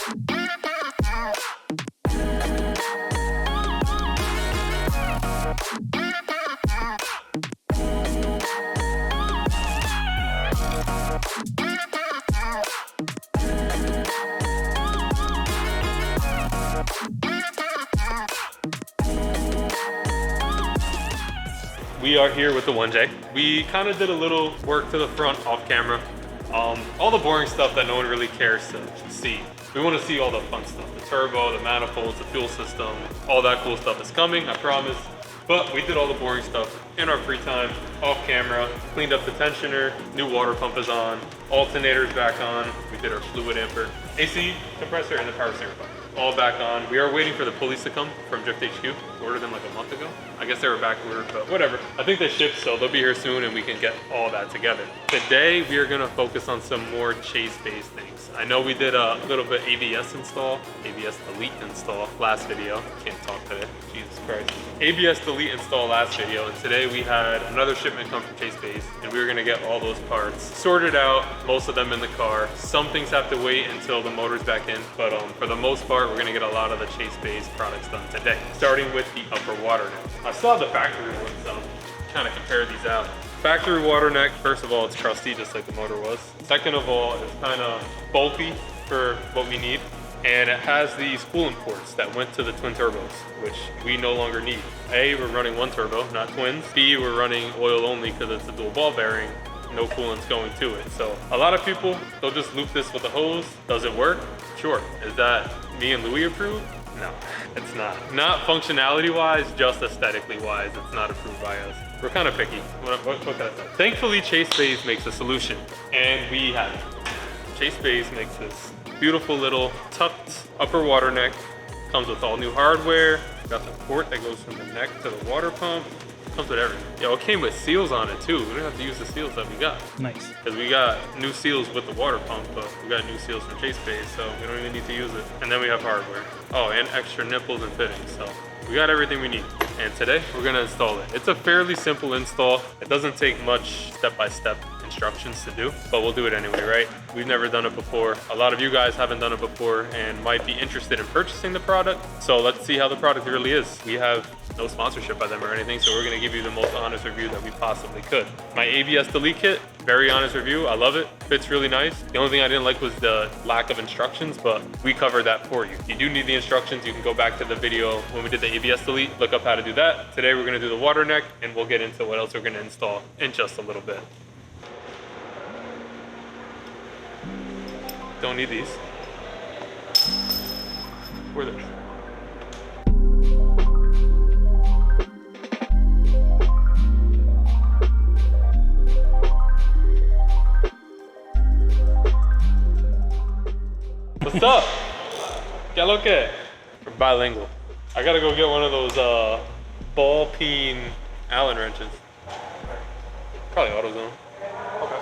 We are here with the 1J. We kind of did a little work to the front off camera. All the boring stuff that no one really cares to see. We want to see all the fun stuff. The turbo, the manifolds, the fuel system, all that cool stuff is coming, I promise. But we did all the boring stuff in our free time, off camera, cleaned up the tensioner, new water pump is on, alternator's back on, we did our fluid amper, AC compressor, and the power steering pump. All back on. We are waiting for the pulleys to come from Drift HQ. Ordered them like a month ago. I guess they were back ordered, but whatever. I think they shipped, so they'll be here soon and we can get all that together. Today, we are gonna focus on some more chase-based things. I know we did a little bit ABS install, ABS delete install last video. Can't talk today, Jesus Christ. ABS delete install last video, and today we had another shipment come from Chase Base, and we were gonna get all those parts sorted out, most of them in the car. Some things have to wait until the motor's back in, but for the most part, we're gonna get a lot of the Chase Base products done today. Starting with the upper water neck. I saw the factory ones, so kind of compare these out. Factory water neck, first of all, it's crusty just like the motor was. Second of all, it's kind of bulky for what we need. And it has these coolant ports that went to the twin turbos, which we no longer need. A, we're running one turbo, not twins. B, we're running oil only because it's a dual ball bearing. No coolant's going to it. So a lot of people, they'll just loop this with a hose. Does it work? Sure. Is that me and Louis approved? No, it's not. Not functionality wise, just aesthetically wise, it's not approved by us. We're kind of picky. What can I say? Thankfully, Chase Base makes a solution, and we have it. Chase Base makes this beautiful little tucked upper water neck. Comes with all new hardware. Got the port that goes from the neck to the water pump. Comes with everything. Yo, it came with seals on it too. We don't have to use the seals that we got. Nice. Because we got new seals with the water pump, but we got new seals from Chase Base, so we don't even need to use it. And then we have hardware. Oh, and extra nipples and fittings. So we got everything we need. And today we're gonna install it. It's a fairly simple install. It doesn't take much step-by-step instructions to do, but we'll do it anyway, right? We've never done it before. A lot of you guys haven't done it before and might be interested in purchasing the product. So let's see how the product really is. We have no sponsorship by them or anything, so we're gonna give you the most honest review that we possibly could. My ABS delete kit, very honest review. I love it. Fits really nice. The only thing I didn't like was the lack of instructions, but we covered that for you. If you do need the instructions, you can go back to the video when we did the ABS delete, look up how to do that. Today we're gonna do the water neck, and we'll get into what else we're gonna install in just a little bit. Don't need these. Where are they? What's up? ¿Qué lo que? We're bilingual. I gotta go get one of those ball peen Allen wrenches. Probably AutoZone. Okay.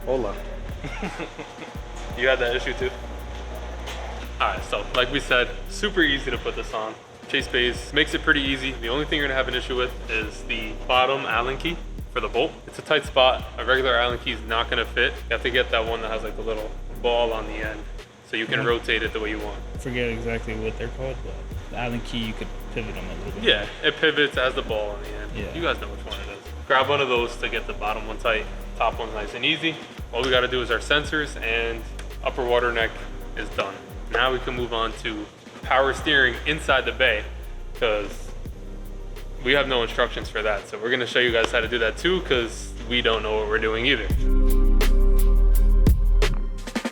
Hola. You had that issue too? Alright, so like we said, super easy to put this on. Chase Base makes it pretty easy. The only thing you're gonna have an issue with is the bottom Allen key for the bolt. It's a tight spot. A regular Allen key is not gonna fit. You have to get that one that has like the little ball on the end so you can rotate it the way you want. I forget exactly what they're called, but the Allen key, you could pivot them a little bit. Yeah, it pivots as the ball on the end. Yeah. You guys know which one it is. Grab one of those to get the bottom one tight, top one nice and easy. All we gotta do is our sensors, and upper water neck is done. Now we can move on to power steering inside the bay, because we have no instructions for that. So we're gonna show you guys how to do that too, because we don't know what we're doing either.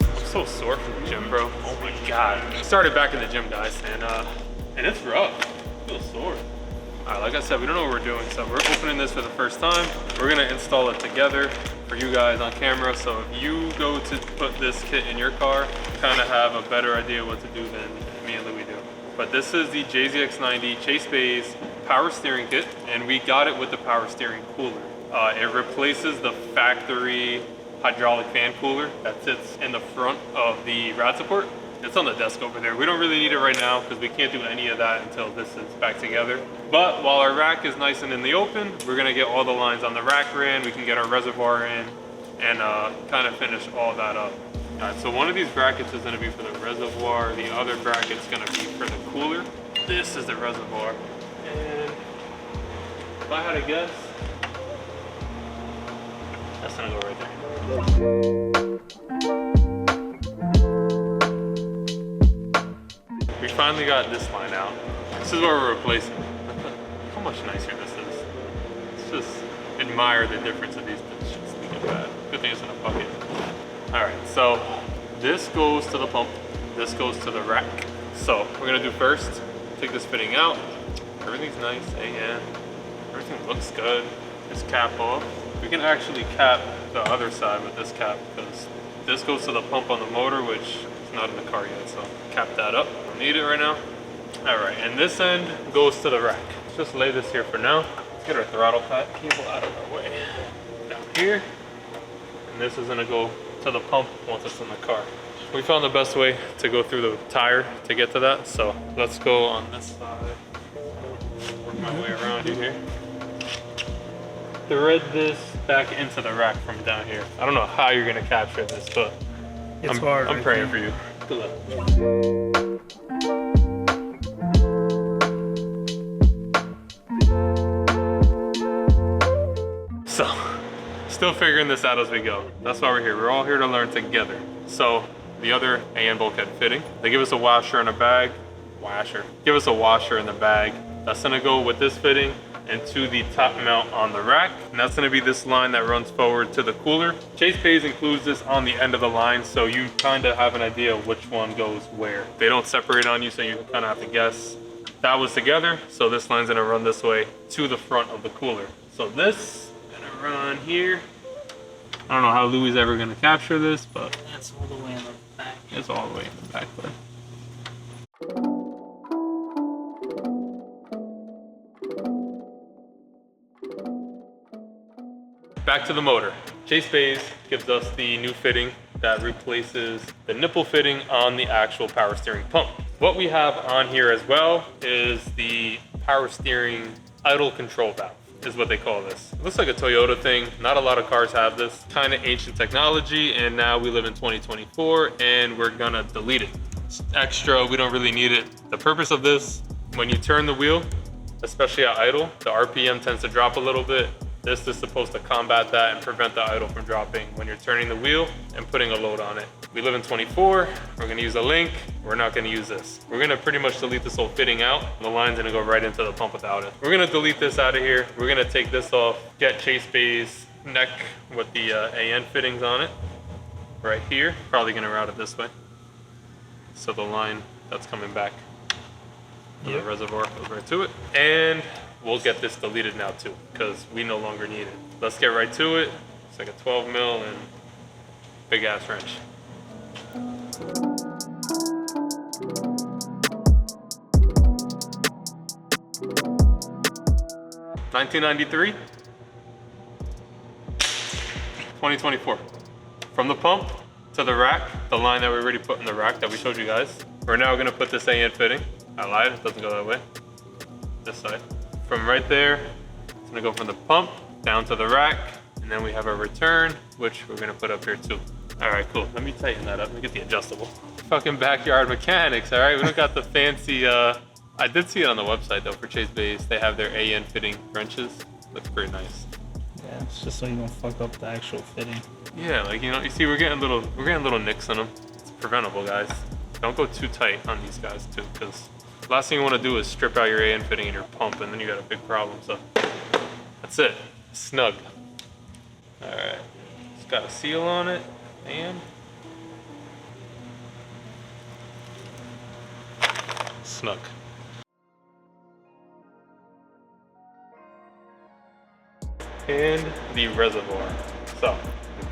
I'm so sore from the gym, bro. Oh my God. Started back in the gym, guys, and it's rough. I feel sore. All right, like I said, we don't know what we're doing, so we're opening this for the first time. We're gonna install it together for you guys on camera, so if you go to put this kit in your car, kind of have a better idea what to do than me and Louis do. But this is the JZX90 Chase Base power steering kit, and we got it with the power steering cooler. It replaces the factory hydraulic fan cooler that sits in the front of the rad support. It's on the desk over there. We don't really need it right now because we can't do any of that until this is back together. But while our rack is nice and in the open, we're gonna get all the lines on the rack ran, we can get our reservoir in, and kind of finish all that up. Alright, so one of these brackets is going to be for the reservoir, the other bracket's going to be for the cooler. This is the reservoir. And if I had to guess, that's going to go right there. We finally got this line out. This is what we're replacing. How much nicer this is. Let's just admire the difference of these bits. Good thing it's in a bucket. All right, so this goes to the pump. This goes to the rack. So we're gonna do first, take this fitting out. Everything's nice, and everything looks good. This cap off. We can actually cap the other side with this cap because this goes to the pump on the motor, which is not in the car yet, so cap that up. Don't need it right now. All right, and this end goes to the rack. Let's just lay this here for now. Let's get our throttle cable out of our way. Down here, and this is gonna go to the pump once it's in the car. We found the best way to go through the tire to get to that, so let's go on this side. Work my way around you here. Thread this back into the rack from down here. I don't know how you're gonna capture this, but It's hard. I'm praying for you. Good luck. So, still figuring this out as we go. That's why we're here. We're all here to learn together. So, the other AN bulkhead fitting, they give us a washer and a bag. Give us a washer in the bag. That's gonna go with this fitting into the top mount on the rack. And that's gonna be this line that runs forward to the cooler. Chase Pays includes this on the end of the line, so you kind of have an idea of which one goes where. They don't separate on you, so you kind of have to guess. That was together, so this line's gonna run this way to the front of the cooler. So this gonna run here. I don't know how Louis ever gonna capture this, but That's all the way in the back. it's all the way in the back there. Back to the motor. Chase Pays gives us the new fitting that replaces the nipple fitting on the actual power steering pump. What we have on here as well is the power steering idle control valve, is what they call this. It looks like a Toyota thing. Not a lot of cars have this. Kind of ancient technology, and now we live in 2024 and we're gonna delete it. It's extra, we don't really need it. The purpose of this, when you turn the wheel, especially at idle, the RPM tends to drop a little bit. This is supposed to combat that and prevent the idle from dropping when you're turning the wheel and putting a load on it. We live in 24, we're gonna use a link, we're not gonna use this. We're gonna pretty much delete this whole fitting out. The line's gonna go right into the pump without it. We're gonna delete this out of here. We're gonna take this off, get Chase Pays neck with the AN fittings on it, right here. Probably gonna route it this way. So the line that's coming back to the reservoir goes right to it. And we'll get this deleted now too, because we no longer need it. Let's get right to it. It's like a 12 mil and big ass wrench. $1993, 2024. From the pump to the rack, the line that we already put in the rack that we showed you guys. We're now gonna put this AN fitting. I lied, it doesn't go that way. This side. From right there, it's gonna go from the pump down to the rack, and then we have our return, which we're gonna put up here too. All right, cool. Let me tighten that up. Let me get the adjustable. Fucking backyard mechanics, all right? We don't got the fancy, I did see it on the website though for Chase Pays. They have their AN fitting wrenches. Looks pretty nice. Yeah, it's just so you don't fuck up the actual fitting. Yeah, like, you know, you see we're getting little nicks in them. It's preventable, guys. Don't go too tight on these guys too, because last thing you want to do is strip out your AN fitting in your pump, and then you got a big problem. So that's it. Snug. All right. It's got a seal on it, and snug. And the reservoir. So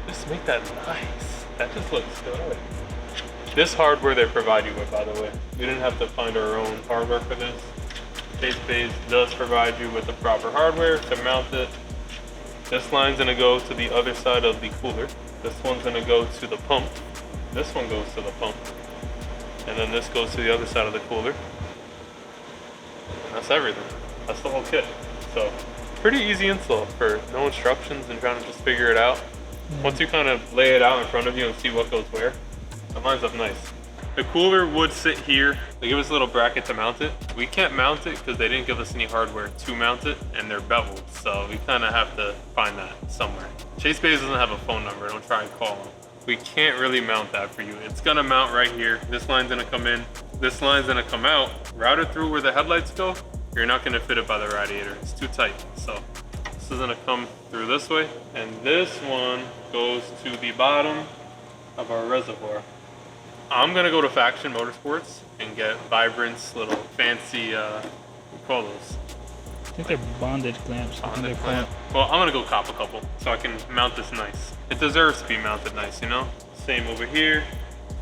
just make that nice. That just looks good. This hardware they provide you with, by the way. We didn't have to find our own hardware for this. Chase Pays does provide you with the proper hardware to mount it. This line's gonna go to the other side of the cooler. This one's gonna go to the pump. This one goes to the pump. And then this goes to the other side of the cooler. And that's everything. That's the whole kit. So pretty easy install for no instructions and trying to just figure it out. Once you kind of lay it out in front of you and see what goes where, It lines up nice. The cooler would sit here. They give us a little bracket to mount it. We can't mount it because they didn't give us any hardware to mount it, and they're beveled. So we kind of have to find that somewhere. Chase Bays doesn't have a phone number. Don't try and call them. We can't really mount that for you. It's gonna mount right here. This line's gonna come in. This line's gonna come out. Routed through where the headlights go. You're not gonna fit it by the radiator. It's too tight. So this is gonna come through this way. And this one goes to the bottom of our reservoir. I'm gonna go to Faction Motorsports and get Vibrant's little fancy, what do you call those? I think they're bondage clamps. Bondage clamp. Well, I'm gonna go cop a couple so I can mount this nice. It deserves to be mounted nice, you know? Same over here,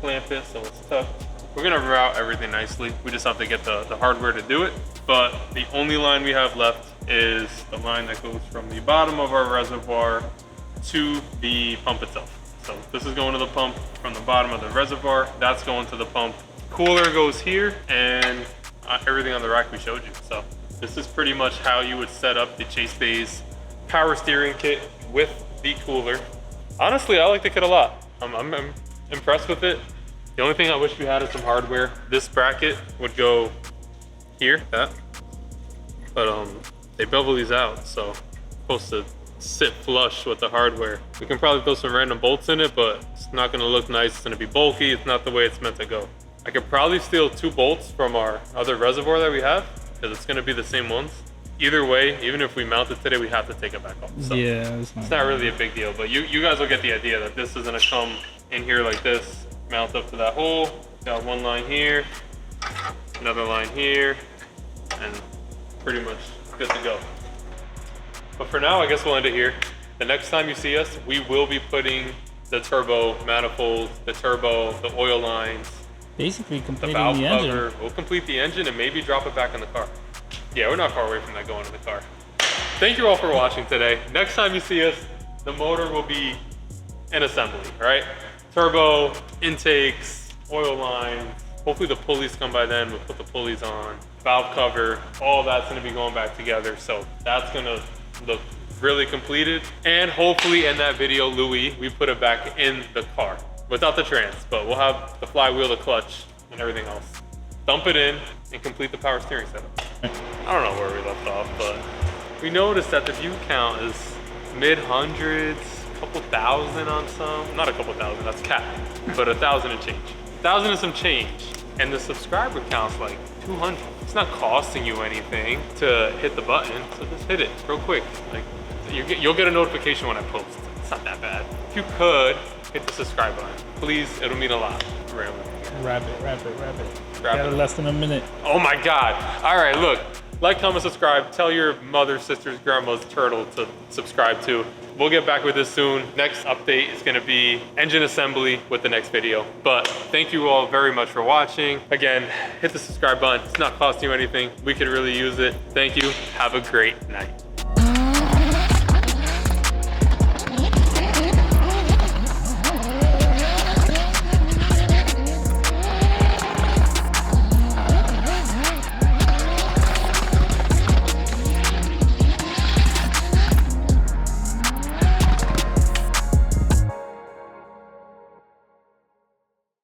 clamp it so it's tucked. We're gonna route everything nicely. We just have to get the hardware to do it. But the only line we have left is the line that goes from the bottom of our reservoir to the pump itself. So this is going to the pump from the bottom of the reservoir. That's going to the pump. Cooler goes here, and everything on the rack we showed you. So this is pretty much how you would set up the Chase Bays power steering kit with the cooler. Honestly, I like the kit a lot. I'm impressed with it. The only thing I wish we had is some hardware. This bracket would go here, that. But they bevel these out, so it's supposed to sit flush with the hardware. We can probably throw some random bolts in it, but it's not gonna look nice. It's gonna be bulky. It's not the way it's meant to go. I could probably steal 2 bolts from our other reservoir that we have, because it's gonna be the same ones. Either way, even if we mount it today, we have to take it back off. So yeah, it's not really a big deal, but you guys will get the idea that this is gonna come in here like this, mount up to that hole. Got one line here, another line here, and pretty much good to go. But for now, I guess we'll end it here. The next time you see us, we will be putting the turbo manifold, the turbo, the oil lines, basically the completing valve the cover. engine. We'll complete the engine and maybe drop it back in the car. Yeah, we're not far away from that going in the car. Thank you all for watching today. Next time you see us, the motor will be in assembly, right? Turbo, intakes, oil lines. Hopefully the pulleys come by then. We'll put the pulleys on, valve cover, all that's gonna be going back together. So that's gonna look really completed. And hopefully in that video, Louis, we put it back in the car without the trans, but we'll have the flywheel, the clutch, and everything else. Dump it in and complete the power steering setup. I don't know where we left off, but we noticed that the view count is mid-hundreds, a couple thousand on some. Not a couple thousand, that's cap, but 1,000 and change. 1,000 and some change. And the subscriber count's like 200. It's not costing you anything to hit the button, so just hit it real quick. Like you'll get a notification when I post. It's not that bad. If you could, hit the subscribe button. Please, it'll mean a lot. Really. Wrap it. Got less than a minute. Oh my God. All right, look. Like, comment, subscribe. Tell your mother, sisters, grandma's turtle to subscribe too. We'll get back with this soon. Next update is gonna be engine assembly with the next video. But thank you all very much for watching. Again, hit the subscribe button. It's not costing you anything. We could really use it. Thank you. Have a great night.